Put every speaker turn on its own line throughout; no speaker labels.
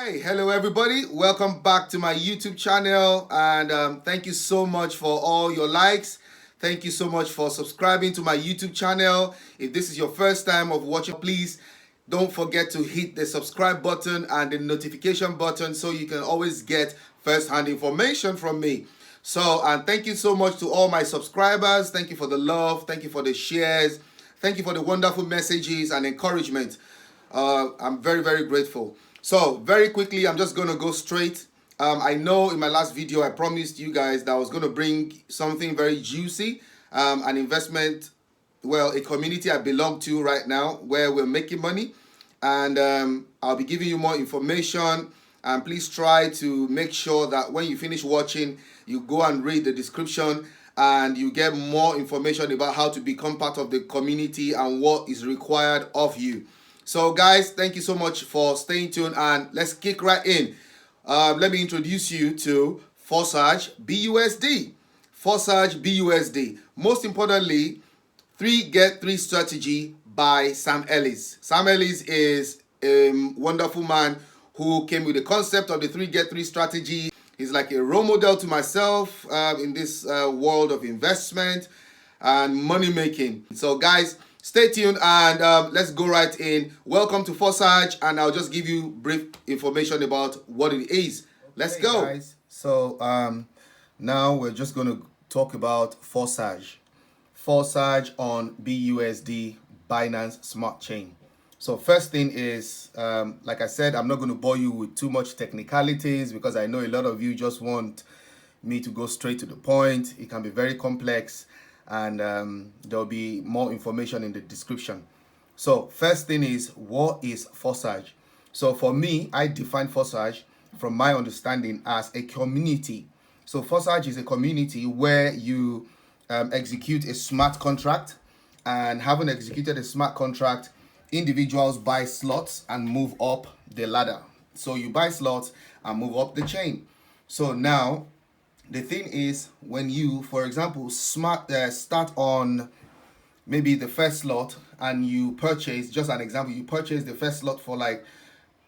Hi, hello everybody. Welcome back to my YouTube channel, and thank you so much for all your likes. Thank you so much for subscribing to my YouTube channel. If this is your first time of watching, please don't forget to hit the subscribe button and the notification button so you can always get first-hand information from me. So, and thank you so much to all my subscribers. Thank you for the love. Thank you for the shares. Thank you for the wonderful messages and encouragement. I'm very, very grateful. So very quickly, I'm just going to go straight. I know in my last video, I promised you guys that I was going to bring something very juicy, an investment, well, a community I belong to right now where we're making money. And I'll be giving you more information. And please try to make sure that when you finish watching, you go and read the description and you get more information about how to become part of the community and what is required of you. So guys, thank you so much for staying tuned, and let's kick right in. Let me introduce you to Forsage BUSD. Forsage BUSD. Most importantly, 3 Get 3 strategy by Sam Ellis. Sam Ellis is a wonderful man who came with the concept of the 3 Get 3 strategy. He's like a role model to myself in this world of investment and money making. So guys, stay tuned and let's go right in. Welcome to Forsage, and I'll just give you brief information about what it is. Let's go. Guys. So now we're just going to talk about Forsage. Forsage on BUSD Binance Smart Chain. So first thing is, like I said, I'm not going to bore you with too much technicalities because I know a lot of you just want me to go straight to the point. It can be very complex, and there'll be more information in the description. So first thing is, what is Forsage? So for me, I define Forsage from my understanding as a community. So Forsage is a community where you execute a smart contract, and having executed a smart contract, individuals buy slots and move up the ladder. So you buy slots and move up the chain. So now the thing is, when you, for example, start on maybe the first slot and you purchase, just an example, you purchase the first slot for like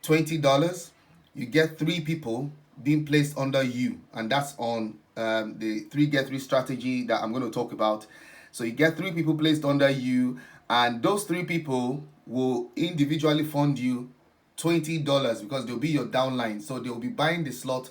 $20, you get 3 people being placed under you, and that's on the 3 Get 3 strategy that I'm going to talk about. So you get 3 people placed under you, and those 3 people will individually fund you $20 because they'll be your downline. So they'll be buying the slot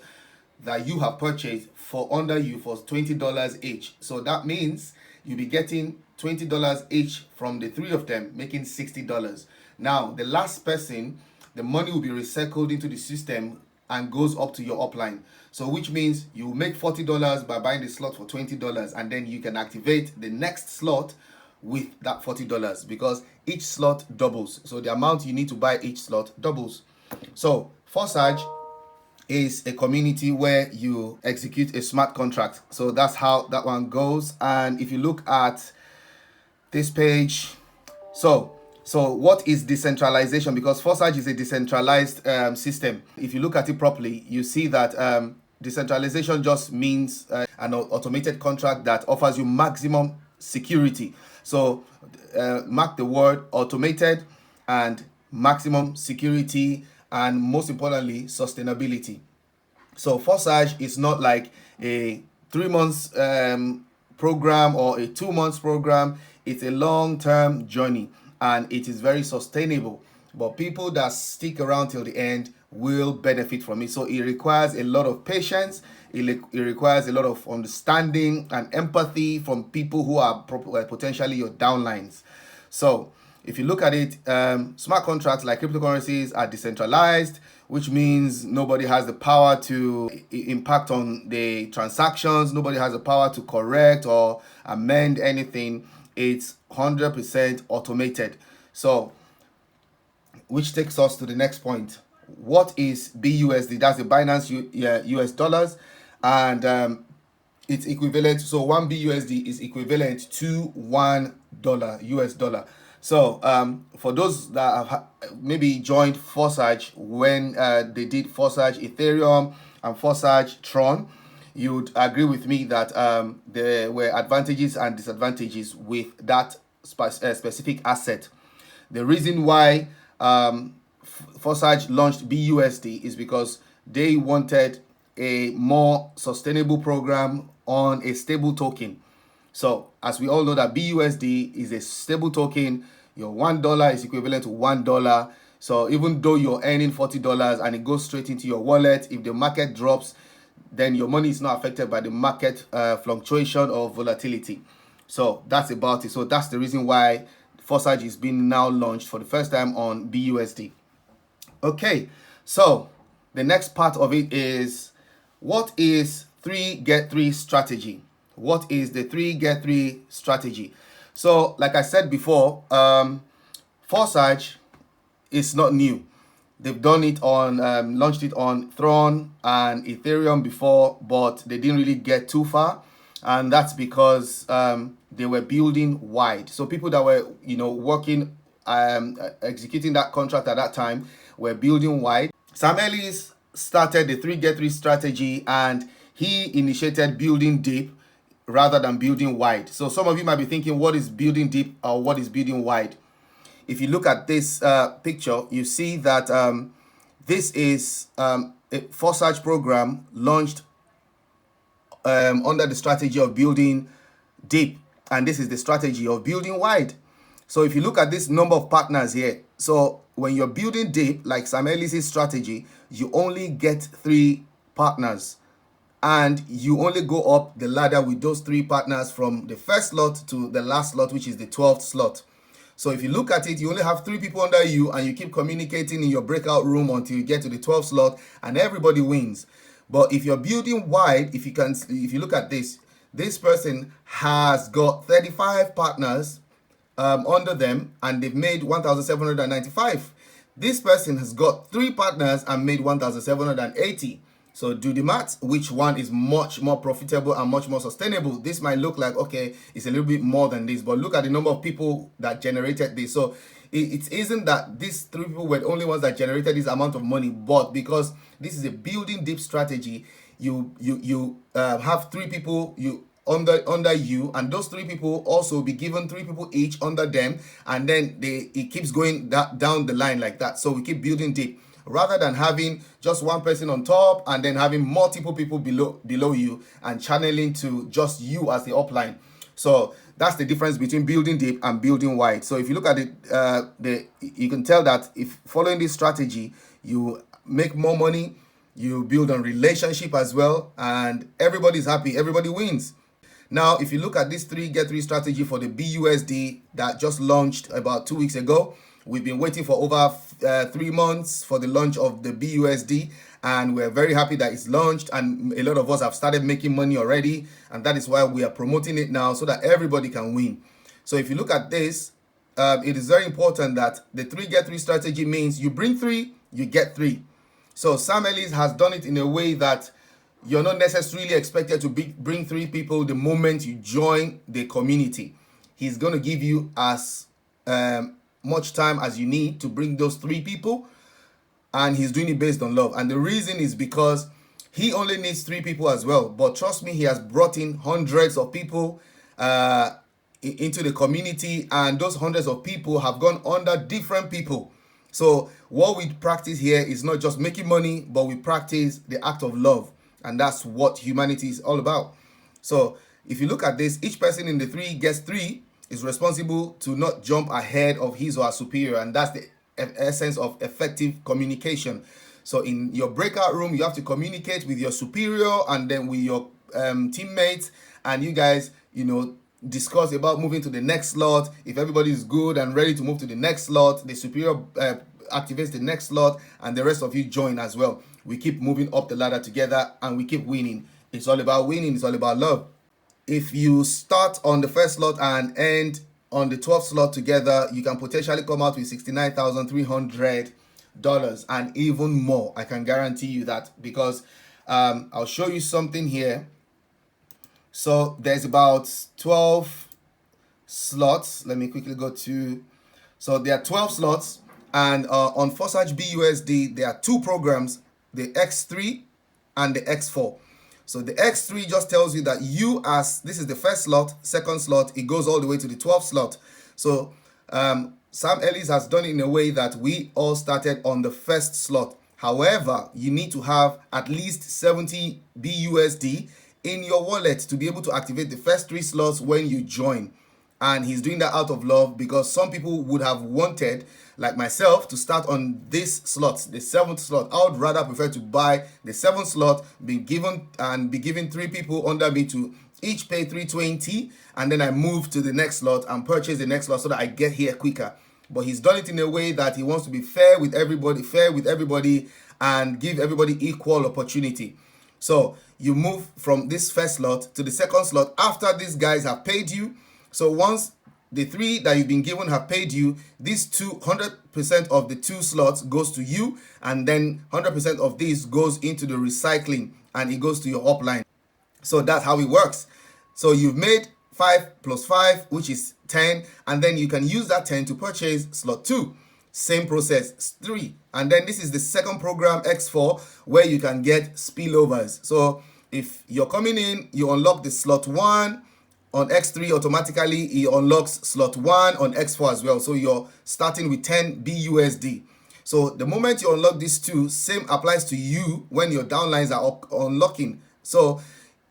that you have purchased for under you for $20 each. So that means you'll be getting $20 each from the 3 of them, making $60. Now, the last person, the money will be recycled into the system and goes up to your upline. So which means you make $40 by buying the slot for $20, and then you can activate the next slot with that $40 because each slot doubles. So the amount you need to buy each slot doubles. So Forsage is a community where you execute a smart contract. So that's how that one goes. And if you look at this page, so what is decentralization? Because Forsage is a decentralized system. If you look at it properly, you see that decentralization just means an automated contract that offers you maximum security. So mark the word automated, and maximum security, and most importantly, sustainability. So Forsage is not like a 3 months program or a 2 months program. It's a long-term journey, and it is very sustainable. But people that stick around till the end will benefit from it. So it requires a lot of patience. It requires a lot of understanding and empathy from people who are potentially your downlines. So if you look at it, smart contracts like cryptocurrencies are decentralized, which means nobody has the power to impact on the transactions. Nobody has the power to correct or amend anything. It's 100% automated. So, which takes us to the next point. What is BUSD? That's the Binance US dollars, and it's equivalent. So 1 BUSD is equivalent to $1 US dollar. So for those that have maybe joined Forsage when they did Forsage Ethereum and Forsage Tron, you would agree with me that there were advantages and disadvantages with that specific asset. The reason why Forsage launched BUSD is because they wanted a more sustainable program on a stable token. So as we all know that BUSD is a stable token, your $1 is equivalent to $1. So even though you're earning $40 and it goes straight into your wallet, if the market drops, then your money is not affected by the market fluctuation or volatility. So that's about it. So that's the reason why Forsage is being now launched for the first time on BUSD. Okay, so the next part of it is, what is 3 get 3 strategy? What is the 3 get 3 strategy? So like I said before, Forsage is not new. They've done it on launched it on Tron and Ethereum before, but they didn't really get too far, and that's because they were building wide. So people that were working executing that contract at that time were building wide. Sam Ellis started the 3 get 3 strategy, and he initiated building deep rather than building wide. So some of you might be thinking, what is building deep or what is building wide? If you look at this picture, you see that this is a Forsage program launched under the strategy of building deep, and this is the strategy of building wide. So if you look at this number of partners here, so when you're building deep, like Sam Ellis' strategy, you only get 3 partners, and you only go up the ladder with those 3 partners from the first slot to the last slot, which is the 12th slot. So if you look at it, you only have 3 people under you, and you keep communicating in your breakout room until you get to the 12th slot, and everybody wins. But if you're building wide, if you look at this person has got 35 partners under them, and they've made 1,795. This person has got 3 partners and made 1,780. So do the math, which one is much more profitable and much more sustainable? This might look like, okay, it's a little bit more than this, but look at the number of people that generated this. So it isn't that these 3 people were the only ones that generated this amount of money, but because this is a building deep strategy, you have 3 people under you, and those 3 people also be given 3 people each under them, and then it keeps going down the line like that. So we keep building deep, rather than having just one person on top and then having multiple people below you and channeling to just you as the upline. So that's the difference between building deep and building wide. So if you look at it, you can tell that if following this strategy, you make more money, you build on relationship as well, and everybody's happy, everybody wins. Now, if you look at this 3 get 3 strategy for the BUSD that just launched about 2 weeks ago, we've been waiting for over 3 months for the launch of the BUSD, and we're very happy that it's launched, and a lot of us have started making money already, and that is why we are promoting it now so that everybody can win. So if you look at this, it is very important that the 3 get 3 strategy means you bring 3, you get 3. So Sam Ellis has done it in a way that you're not necessarily expected to bring 3 people the moment you join the community. He's going to give you as much time as you need to bring those 3 people, and he's doing it based on love. And the reason is because he only needs 3 people as well, but trust me, he has brought in hundreds of people into the community, and those hundreds of people have gone under different people. So what we practice here is not just making money, but we practice the act of love, and that's what humanity is all about. So if you look at this, each person in the 3 gets 3 is responsible to not jump ahead of his or her superior, and that's the essence of effective communication. So in your breakout room, you have to communicate with your superior and then with your teammates, and you guys, discuss about moving to the next slot. If everybody is good and ready to move to the next slot, the superior activates the next slot, and the rest of you join as well. We keep moving up the ladder together, and we keep winning. It's all about winning. It's all about love. If you start on the first slot and end on the 12th slot together, you can potentially come out with $69,300 and even more. I can guarantee you that, because I'll show you something here. So there's about 12 slots. Let me quickly go to, so there are 12 slots, and on Forsage BUSD, there are 2 programs, the X3 and the X4. So the X3 just tells you that this is the first slot, second slot, it goes all the way to the 12th slot. So Sam Ellis has done it in a way that we all started on the first slot. However, you need to have at least 70 BUSD in your wallet to be able to activate the first 3 slots when you join. And he's doing that out of love, because some people would have wanted, like myself, to start on this slot, the 7th slot. I would rather prefer to buy the 7th slot, be given 3 people under me to each pay 320, and then I move to the next slot and purchase the next slot so that I get here quicker. But he's done it in a way that he wants to be fair with everybody, and give everybody equal opportunity. So you move from this first slot to the second slot after these guys have paid you. So once the 3 that you've been given have paid you, these 100% of the 2 slots goes to you, and then 100% of this goes into the recycling, and it goes to your upline. So that's how it works. So you've made 5 plus 5, which is 10, and then you can use that 10 to purchase slot 2. Same process, 3. And then this is the second program, X4, where you can get spillovers. So if you're coming in, you unlock the slot 1 on X3, automatically it unlocks slot 1 on X4 as well. So you're starting with 10 BUSD. So the moment you unlock these 2, same applies to you when your downlines are unlocking. So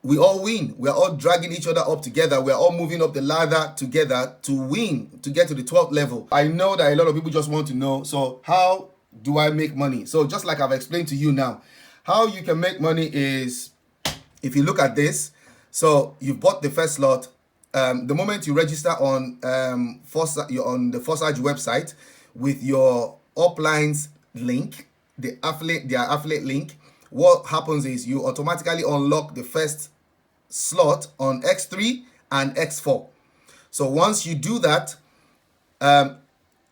we all win. We're all dragging each other up together. We're all moving up the ladder together to win, to get to the 12th level. I know that a lot of people just want to know, so how do I make money? So just like I've explained to you now, how you can make money is, if you look at this, so you've bought the first slot. The moment you register on on the Forsage website with your uplines link, their affiliate link, what happens is you automatically unlock the first slot on X3 and X4. So once you do that,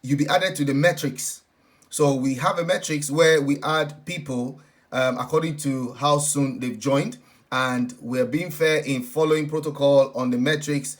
you'll be added to the metrics. So we have a metrics where we add people according to how soon they've joined, and we're being fair in following protocol on the metrics,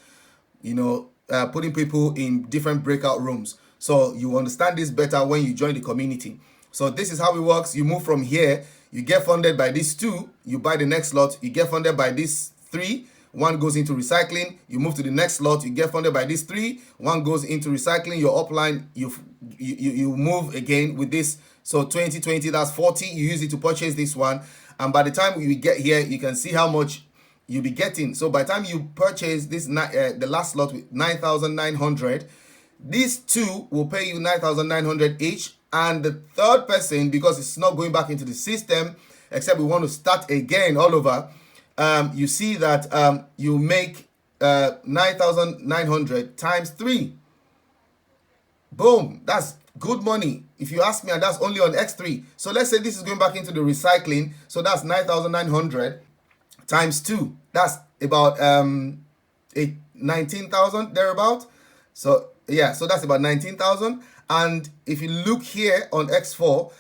putting people in different breakout rooms. So you understand this better when you join the community. So this is how it works. You move from here, you get funded by these 2, you buy the next slot, you get funded by these 3, 1 goes into recycling, you move to the next slot, you get funded by these 3, 1 goes into recycling, your upline, you move again with this. So 20, that's 40, you use it to purchase this one, and by the time we get here, you can see how much you'll be getting. So by the time you purchase this, the last slot with 9,900, these 2 will pay you 9,900 each, and the third person, because it's not going back into the system, except we want to start again all over, you see that you make 9,900 times 3. Boom, that's good money if you ask me, and that's only on X3. So let's say this is going back into the recycling, so that's 9,900 times 2. That's about 19,000 thereabout. So yeah, so that's about 19,000. And if you look here on X4,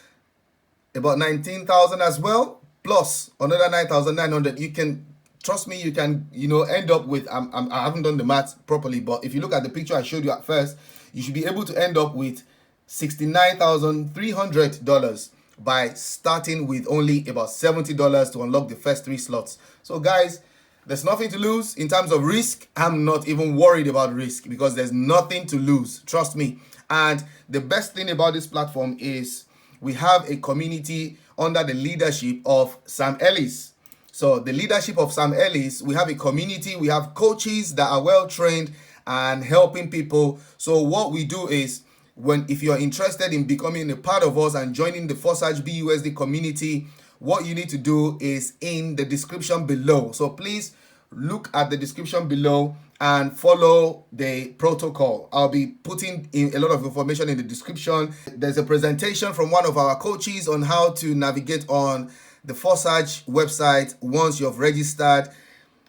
about 19,000 as well, plus another 9,900. You can trust me, you can end up with, I haven't done the math properly, but if you look at the picture I showed you at first, you should be able to end up with $69,300 by starting with only about $70 to unlock the first 3 slots. So guys, there's nothing to lose in terms of risk. I'm not even worried about risk because there's nothing to lose, trust me. And the best thing about this platform is we have a community under the leadership of Sam Ellis. So the leadership of Sam Ellis, we have a community, we have coaches that are well trained and helping people. So what we do is, if you're interested in becoming a part of us and joining the Forsage BUSD community, what you need to do is in the description below. So please look at the description below and follow the protocol. I'll be putting in a lot of information in the description. There's a presentation from one of our coaches on how to navigate on the Forsage website once you've registered.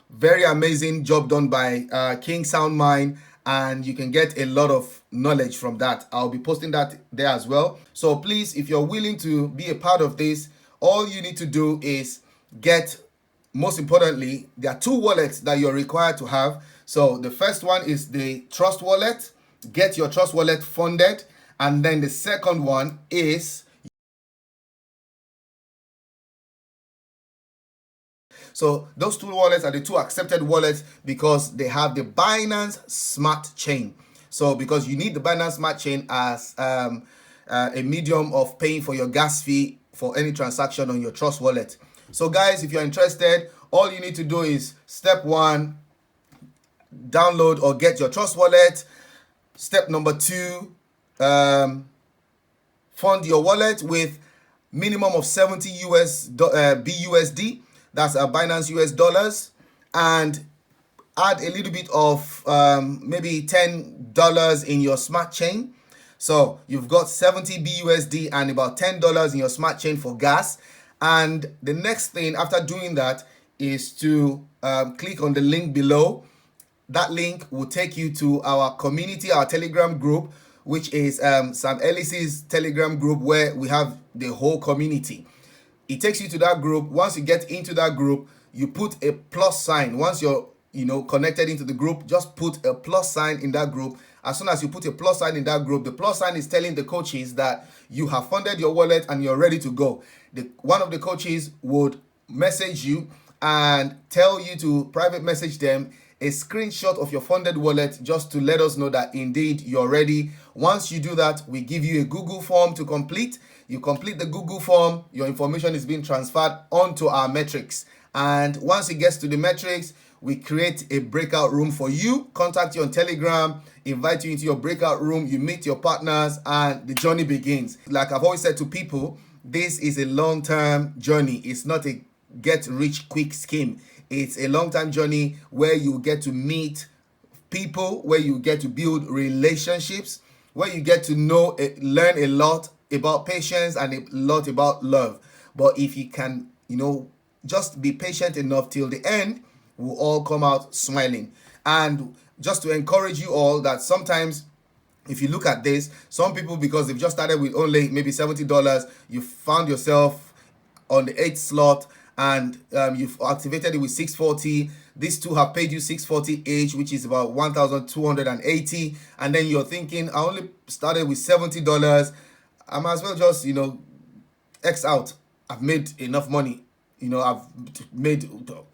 Very amazing job done by King Sound Mind, and you can get a lot of knowledge from that. I'll be posting that there as well. So please, if you're willing to be a part of this, all you need to do is most importantly, there are 2 wallets that you're required to have. So the first one is the Trust Wallet. Get your Trust Wallet funded. And then the second one is, so those 2 wallets are the 2 accepted wallets because they have the Binance Smart Chain. So because you need the Binance Smart Chain as a medium of paying for your gas fee for any transaction on your Trust wallet. So guys, if you're interested, all you need to do is step 1, download or get your Trust wallet. Step number 2, fund your wallet with minimum of 70 BUSD, that's Binance US dollars, and add a little bit of maybe $10 in your smart chain. So you've got 70 BUSD and about $10 in your smart chain for gas. And the next thing after doing that is to click on the link below. That link will take you to our community, our Telegram group, which is Sam Ellis's Telegram group, where we have the whole community. It takes you to that group. Once you get into that group, you put a plus sign. Once you're connected into the group, just put a plus sign in that group. As soon as you put a plus sign in that group, the plus sign is telling the coaches that you have funded your wallet and you're ready to go. One of the coaches would message you and tell you to private message them a screenshot of your funded wallet, just to let us know that indeed you're ready. Once you do that, we give you a Google form to complete. You complete the Google form, your information is being transferred onto our metrics. And once it gets to the metrics, we create a breakout room for you, contact you on Telegram, invite you into your breakout room, you meet your partners, and the journey begins. Like I've always said to people, this is a long-term journey. It's not a get-rich-quick scheme. It's a long-term journey where you get to meet people, where you get to build relationships, where you get to learn a lot about patience and a lot about love. But if you can, just be patient enough till the end, we'll all come out smiling. And just to encourage you all that sometimes, if you look at this, some people, because they've just started with only maybe $70, you found yourself on the 8th slot, and you've activated it with 640. These two have paid you 640 each, which is about 1,280. And then you're thinking, I only started with $70. I might as well just, X out. I've made enough money. I've made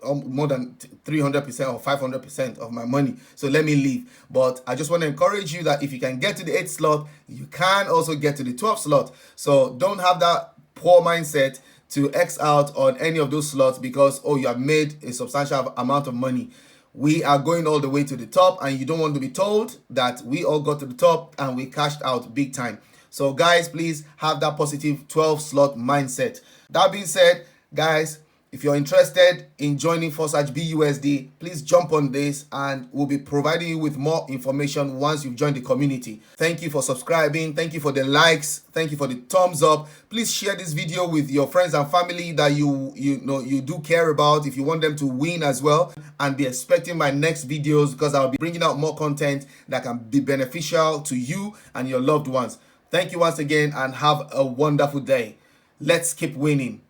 more than 300% or 500% of my money. So let me leave. But I just want to encourage you that if you can get to the 8th slot, you can also get to the 12th slot. So don't have that poor mindset to X out on any of those slots because, you have made a substantial amount of money. We are going all the way to the top, and you don't want to be told that we all got to the top and we cashed out big time. So guys, please have that positive 12 slot mindset. That being said, guys, if you're interested in joining Forsage BUSD, please jump on this and we'll be providing you with more information once you've joined the community. Thank you for subscribing. Thank you for the likes. Thank you for the thumbs up. Please share this video with your friends and family that you do care about, if you want them to win as well. And be expecting my next videos, because I'll be bringing out more content that can be beneficial to you and your loved ones. Thank you once again and have a wonderful day. Let's keep winning.